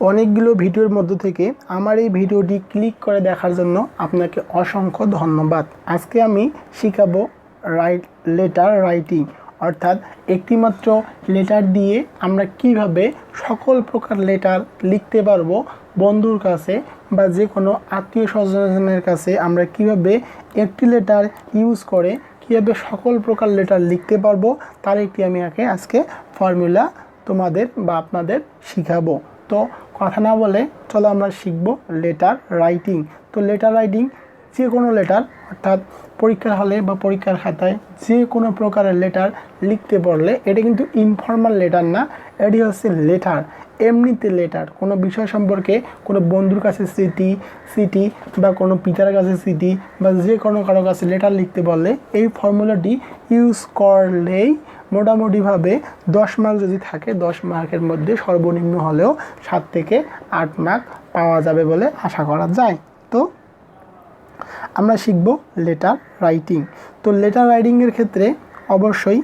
অনেকগুলো ভিডিওর মধ্য থেকে আমার এই ভিডিওটি ক্লিক করে দেখার জন্য আপনাকে অসংখ্য ধন্যবাদ। আজকে আমি শেখাবো লেটার রাইটিং, অর্থাৎ একটিমাত্র লেটার দিয়ে আমরা কিভাবে সকল প্রকার লেটার লিখতে পারবো। বন্ধুর কাছে বা যে কোনো আত্মীয় স্বজনের কাছে আমরা কিভাবে একটি লেটার ইউজ করে কীভাবে সকল প্রকার লেটার লিখতে পারবো, তার একটি আমি আজকে ফর্মুলা তোমাদের বা আপনাদের শিখাবো। তো কথা না বলে চলো আমরা শিখব লেটার রাইটিং। তো লেটার রাইটিং যে কোনো লেটার, অর্থাৎ পরীক্ষার হলে বা পরীক্ষার খাতায় যে কোনো প্রকারের লেটার লিখতে পারলে এটা কিন্তু ইনফর্মাল লেটার না, এটি হচ্ছে লেটার, এমনিতে লেটার। কোনো বিষয় সম্পর্কে কোনো বন্ধুর কাছে চিঠি বা কোনো পিতার কাছে চিঠি বা যে কোনো কারো কাছে লেটার লিখতে পারলে এই ফর্মুলাটি ইউজ করলেই মোটামুটিভাবে 10 মার্ক যদি থাকে 10 মার্কের মধ্যে সর্বনিম্ন হলেও 7 থেকে 8 মার্ক পাওয়া যাবে বলে আশা করা যায়। তো আমরা শিখব লেটার রাইটিং। তো লেটার রাইটিংয়ের ক্ষেত্রে অবশ্যই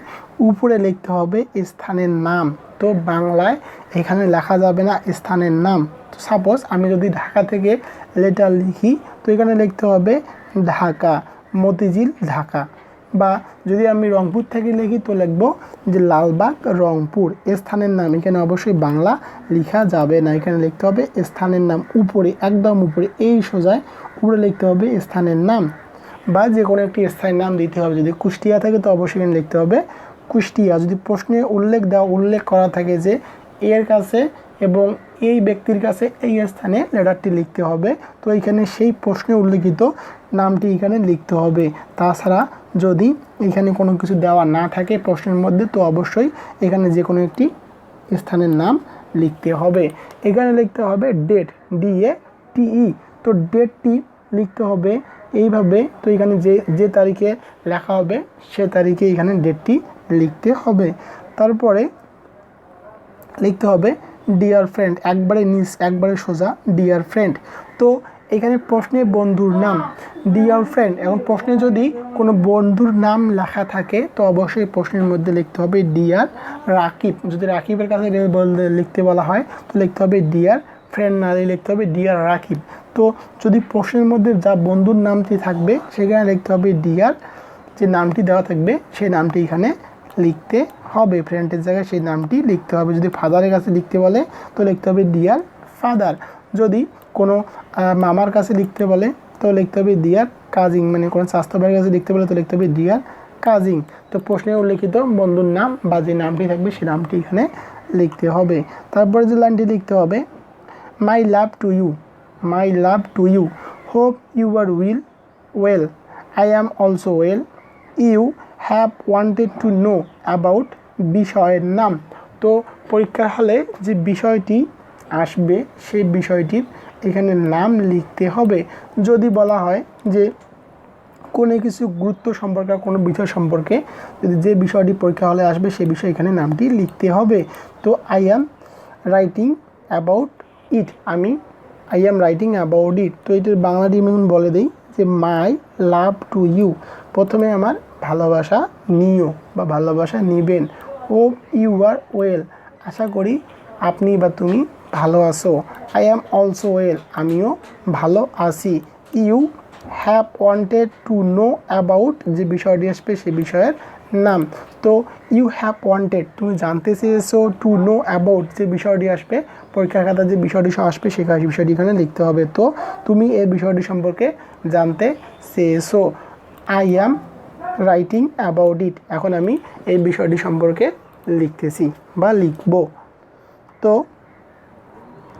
উপরে লিখতে হবে স্থানের নাম। তো বাংলায় এখানে লেখা যাবে না স্থানের নাম। তো সাপোজ আমি যদি ঢাকা থেকে লেটার লিখি তো এখানে লিখতে হবে ঢাকা, মতিঝিল ঢাকা। বা যদি আমি রংপুর থেকে লিখি তো লিখব যে লালবাগ রংপুর। স্থানের নাম এখানে অবশ্যই বাংলা লেখা যাবে না, এখানে লিখতে হবে স্থানের নাম উপরে, একদম উপরে, এই সোজায় উপরে লিখতে হবে স্থানের নাম। বা যে কোনো একটি স্থানের নাম দিতে হবে। যদি কুষ্টিয়া থাকে তো অবশ্যই এখানে লিখতে হবে কুষ্টিয়া। যদি প্রশ্নে উল্লেখ করা থাকে যে এর কাছে এবং এই ব্যক্তির কাছে এই স্থানে লেটারটি লিখতে হবে, তো এখানে সেই প্রশ্নে উল্লেখিত নামটি এখানে লিখতে হবে। তাছাড়া যদি এখানে কোনো কিছু দেওয়া না থাকে প্রশ্নের মধ্যে তো অবশ্যই এখানে যে কোনো একটি স্থানের নাম লিখতে হবে। এখানে লিখতে হবে ডেট, DATE। তো ডেটটি লিখতে হবে এইভাবে। তো এখানে যে তারিখে লেখা হবে সে তারিখে এখানে ডেটটি লিখতে হবে। তারপরে লিখতে হবে ডিয়ার ফ্রেন্ড, একবারে নিচ একবারে সোজা ডিয়ার ফ্রেন্ড। তো এখানে প্রশ্নে বন্ধুর নাম ডিয়ার ফ্রেন্ড, এবং প্রশ্নে যদি কোনো বন্ধুর নাম লেখা থাকে তো অবশ্যই প্রশ্নের মধ্যে লিখতে হবে ডিয়ার রাকিব। যদি রাকিবের কাছে লিখতে বলা হয় তো লিখতে হবে ডিয়ার ফ্রেন্ড, না লিখতে হবে ডিয়ার রাকিব। তো যদি প্রশ্নের মধ্যে যা বন্ধুর নামটি থাকবে সেখানে লিখতে হবে ডিয়ার, যে নামটি দেওয়া থাকবে সেই নামটি এখানে লিখতে হবে, ফ্রেন্ডের জায়গায় সেই নামটি লিখতে হবে। যদি ফাদারের কাছে লিখতে বলে তো লিখতে হবে ডিয়ার ফাদার। যদি কোনো মামার কাছে লিখতে বলে তো লিখতে হবে ডিয়ার কাজিন, মানে কোনো স্বাস্থ্য ভাইয়ের কাছে লিখতে বলে তো লিখতে হবে ডিয়ার কাজিন। তো প্রশ্নে উল্লেখিত বন্ধুর নাম বা যে নামটি থাকবে সেই নামটি এখানে লিখতে হবে। তারপরে যে লাইনটি লিখতে হবে my love to you, my love to you, hope you are well, I am also well, you have wanted to know about, বিষয়ের নাম। তো পরীক্ষার হলে যে বিষয়টি আসবে সেই বিষয়টির এখানে নাম লিখতে হবে। যদি বলা হয় যে কোনো কিছু গুরুত্ব সম্পর্কে, কোনো বিষয় সম্পর্কে যদি যে বিষয়টি পরীক্ষা হলে আসবে সেই বিষয় এখানে নামটি লিখতে হবে। তো I am writing about it, I am writing about ইট। তো এটার বাংলাটি আমি বলে দিই যে মাই লাভ টু ইউ, প্রথমে আমার ভালোবাসা নিও বা ভালোবাসা নিবেন। ও ইউ আর ওয়েল, আশা করি আপনি বা তুমি ভালো আছো। আই অ্যাম অলসো ওয়েল, আমিও ভালো আছি। You have wanted to know about, যে বিষয়টি আসবে সেই বিষয়ের নাম। তো ইউ হ্যাভ ওয়ান্টেড, তুমি জানতে চেয়েছো, টু নো অ্যাবাউট, যে বিষয়টি আসবে পরীক্ষার খাতায় যে বিষয়টি আসবে সেই বিষয়টি এখানে লিখতে হবে। তো তুমি এই বিষয়টি সম্পর্কে জানতে চেয়েছো। I am writing about it, এখন আমি এই বিষয়টি সম্পর্কে লিখতেছি বা লিখব। তো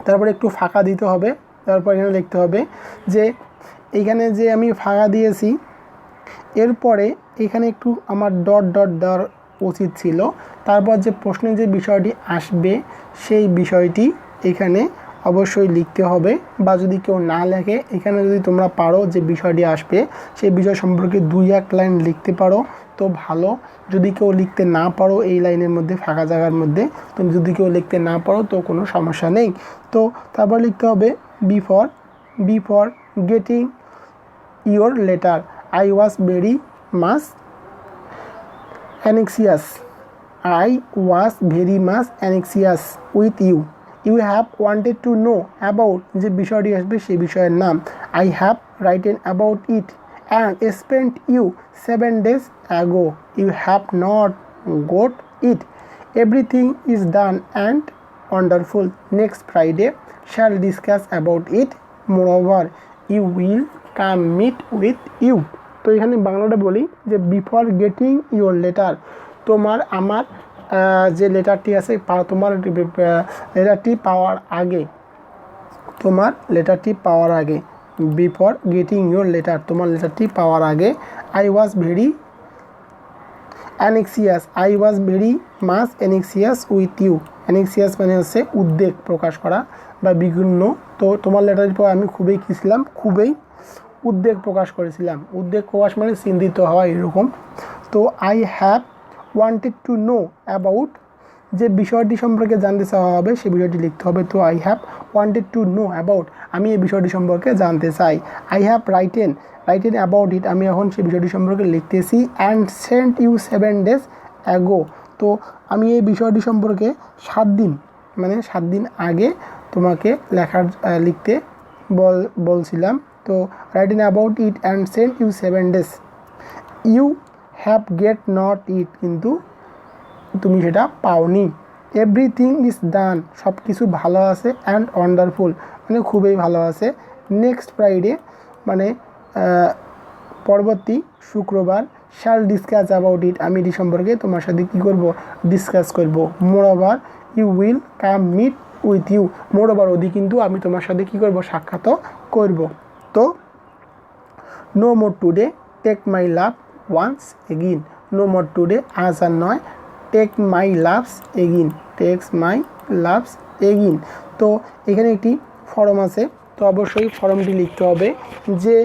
তারপরে একটু ফাঁকা দিতে হবে। তারপর এখানে লিখতে হবে যে এইখানে যে আমি ফাঁকা দিয়েছি এরপরে এখানে একটু আমার ডট দেওয়ার উচিত ছিল। তারপর যে প্রশ্নে যে বিষয়টি আসবে সেই বিষয়টি এখানে অবশ্যই লিখতে হবে। বা যদি কেউ না লেখে এখানে যদি তোমরা পারো যে বিষয়টি আসবে সেই বিষয় সম্পর্কে 2-1 লাইন লিখতে পারো তো ভালো। যদি কেউ লিখতে না পারো এই লাইনের মধ্যে ফাঁকা জায়গার মধ্যে, তো যদি কেউ লিখতে না পারো তো কোনো সমস্যা নেই। তো তারপর লিখতে হবে before getting your letter I was very much anxious, I was very much anxious with you. You have wanted to know about, যে বিষয়টি আসবে সেই বিষয়ের নাম। I have written about it and spent you 7 days ago. You have not got it. Everything is done and wonderful. Next Friday shall discuss about it. Moreover, you will come meet with you. তো এখানে বাংলাটা বলি যে before getting your letter, তোমার আমার যে লেটারটি আছে তোমার লেটারটি পাওয়ার আগে, তোমার লেটারটি পাওয়ার আগে, বিফোর গেটিং ইউর লেটার, তোমার লেটারটি পাওয়ার আগে, I was very anxious, I was very much anxious with you. Anxious মানে হচ্ছে উদ্বেগ প্রকাশ করা বা বিঘ্ন। তো তোমার লেটারের পর আমি খুবই কী ছিলাম, খুবই উদ্বেগ প্রকাশ করেছিলাম। উদ্বেগ প্রকাশ মানে চিন্তিত হওয়া এরকম। তো I have wanted to know about, যে বিষয়টি সম্পর্কে জানতে চাওয়া হবে সেই বিষয়টি লিখতে হবে। তো I have wanted to know about, আমি এই বিষয়টি সম্পর্কে জানতে চাই। I have written about it, আমি এখন সেই বিষয়টি সম্পর্কে লিখতেছি। And sent you 7 days ago, তো আমি এই বিষয়টি সম্পর্কে 7 দিন মানে 7 দিন আগে তোমাকে লিখতে বলছিলাম। তো written about it and sent you 7 days, you have get not it, কিন্তু তুমি সেটা পাওনি। এভরিথিং ইজ ডান, সব কিছু ভালো আছে। অ্যান্ড ওয়ান্ডারফুল মানে খুবই ভালো আছে। নেক্সট ফ্রাইডে মানে পরবর্তী শুক্রবার, শ্যাল ডিসকাস অ্যাবাউট ইট, আমি এটি সম্পর্কে তোমার সাথে কী করব, ডিসকাস করব। Moreover you will come meet with you, moreover অধি কিন্তু আমি তোমার সাথে কী করব, সাক্ষাৎ করব। তো no more today take my love once again, no more today আজ আর নয়, take my loves again, takes my loves again. তো এখানে একটি ফর্ম আছে, তো অবশ্যই ফর্মটি লিখতে হবে। যে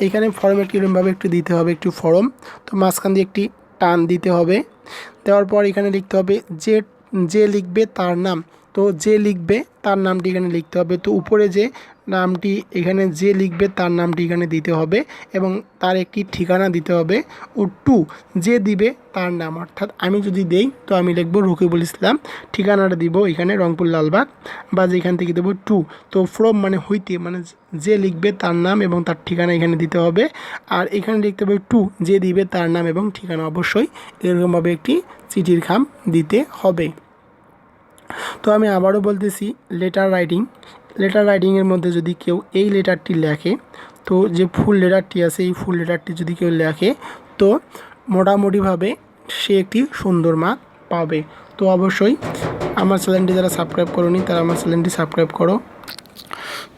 এখানে ফর্মে কীরকমভাবে একটু দিতে হবে, একটু ফর্ম, তো মাঝখান দিয়ে একটি টান দিতে হবে। দেওয়ার পর এখানে লিখতে হবে যে লিখবে তার নাম, তো যে লিখবে তার নামটি এখানে লিখতে হবে। তো উপরে যে নামটি এখানে যে লিখবে তার নামটি এখানে দিতে হবে এবং তার একটি ঠিকানা দিতে হবে। ও টু, যে দিবে তার নাম, অর্থাৎ আমি যদি দেই তো আমি লিখবো রকিবুল ইসলাম, ঠিকানাটা দিব এখানে রংপুর লালবাগ, বা যেখান থেকে দেবো টু। তো ফ্রম মানে হইতে, মানে যে লিখবে তার নাম এবং তার ঠিকানা এখানে দিতে হবে। আর এখানে লিখতে হবে টু, যে দিবে তার নাম এবং ঠিকানা। অবশ্যই এরকমভাবে একটি চিঠির খাম দিতে হবে। তো আমি আবারও বলতেছি, লেটার রাইটিংয়ের মধ্যে যদি কেউ এই লেটারটি লেখে, তো যে ফুল লেটারটি আছে এই ফুল লেটারটি যদি কেউ লেখে তো মোটামুটিভাবে সে একটি সুন্দর মার্ক পাবে। তো অবশ্যই আমার চ্যানেলটি যারা সাবস্ক্রাইব করোনি তারা আমার চ্যানেলটি সাবস্ক্রাইব করো।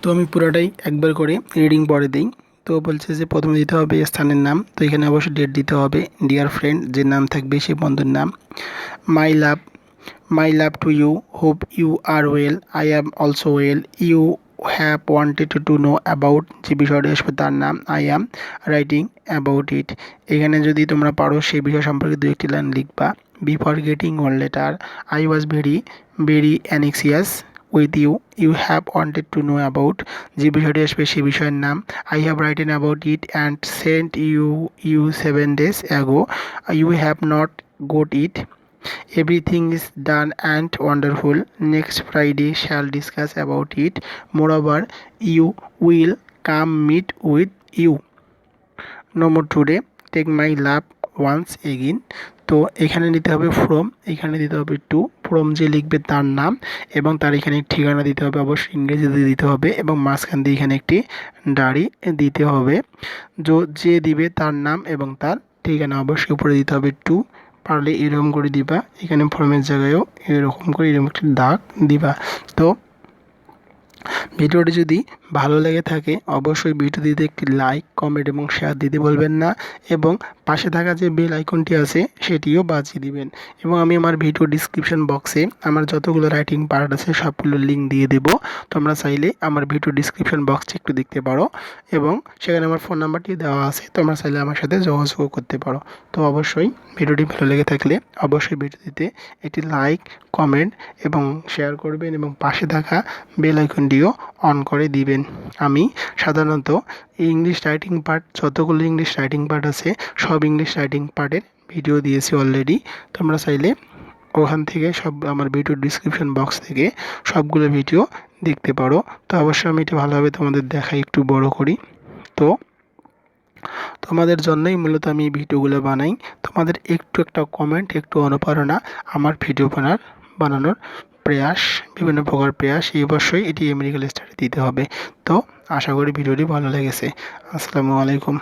তো আমি পুরোটাই একবার করে রিডিং পড়ে দিই। তো বলছে যে প্রথমে দিতে হবে স্থানের নাম, তো এখানে অবশ্যই ডেট দিতে হবে। ডিয়ার ফ্রেন্ড, যে নাম থাকবে সেই বন্ধুর নাম। My love to you, hope you are well, I am also well, you have wanted to know about, যে বিষয়টি আসবে তার নাম, I am writing about it. এখানে যদি তোমরা পারো সেই বিষয় সম্পর্কে দু একটি লাইন লিখবা। Before getting one letter, I was very anxious with you, you have wanted to know about, যে বিষয়টি আসবে সেই বিষয়ের নাম, I have written about it and sent you 7 days ago, you have not got it, everything is done and wonderful. Next Friday shall discuss about it. Moreover, you will come meet with you. No more today, take my love once again. তো এখানে নিতে হবে from, এখানে দিতে হবে two, from যে লিখবে তার নাম এবং তার এখানে ঠিকানা দিতে হবে, অবশ্যই ইংরেজিতে দিতে হবে এবং মাঝখান দিয়ে এখানে একটি দাড়ি দিতে হবে। যে দিবে তার নাম এবং তার ঠিকানা অবশ্যই উপরে দিতে হবে টু, পারলে এরকম করে দিবা, এখানে ফর্মের জায়গায়ও এরকম করে এরকম একটি দাগ দিবা। তো ভিডিওটি যদি ভালো লেগে থাকে অবশ্যই ভিডিওটিতে একটি লাইক, কমেন্ট এবং শেয়ার দিতে বলবেন না এবং পাশে থাকা যে বেল আইকনটি আছে সেটিও বাজিয়ে দিবেন। এবং আমি আমার ভিডিও ডিসক্রিপশন বক্সে আমার যতগুলো রাইটিং পার্ট আছে সবগুলো লিঙ্ক দিয়ে দেবো, তোমরা চাইলে আমার ভিডিও ডিসক্রিপশন বক্সটি একটু দেখতে পারো এবং সেখানে আমার ফোন নাম্বারটি দেওয়া আছে, তোমরা চাইলে আমার সাথে যোগাযোগ করতে পারো। তো অবশ্যই ভিডিওটি ভালো লেগে থাকলে অবশ্যই ভিডিওটিতে একটি লাইক, কমেন্ট এবং শেয়ার করবেন এবং পাশে থাকা বেল আইকনটিও অন করে দিবেন। আমি সাধারণত ইংলিশ রাইটিং পার্ট, যতগুলো ইংলিশ রাইটিং পার্ট আছে সব ইংলিশ রাইটিং পার্টের ভিডিও দিয়েছি অলরেডি, তোমরা চাইলে ওখান থেকে সব আমার ভিডিও ডিসক্রিপশন বক্স থেকে সবগুলো ভিডিও দেখতে পারো। তো অবশ্যই আমি এটা ভালোভাবে তোমাদের দেখাই, একটু বড় করি। তো তোমাদের জন্যই মূলত আমি এই ভিডিওগুলো বানাই। তোমাদের একটু একটা কমেন্ট, একটু অনুপ্রেরণা আমার ভিডিও বানানোর প্রয়াস, বিভিন্ন প্রকার প্রয়াস, এই অবশ্যই এটি আমেরিকান স্টাইলে দিতে হবে। তো আশা করি ভিডিওটি ভালো লেগেছে। আসসালামু আলাইকুম।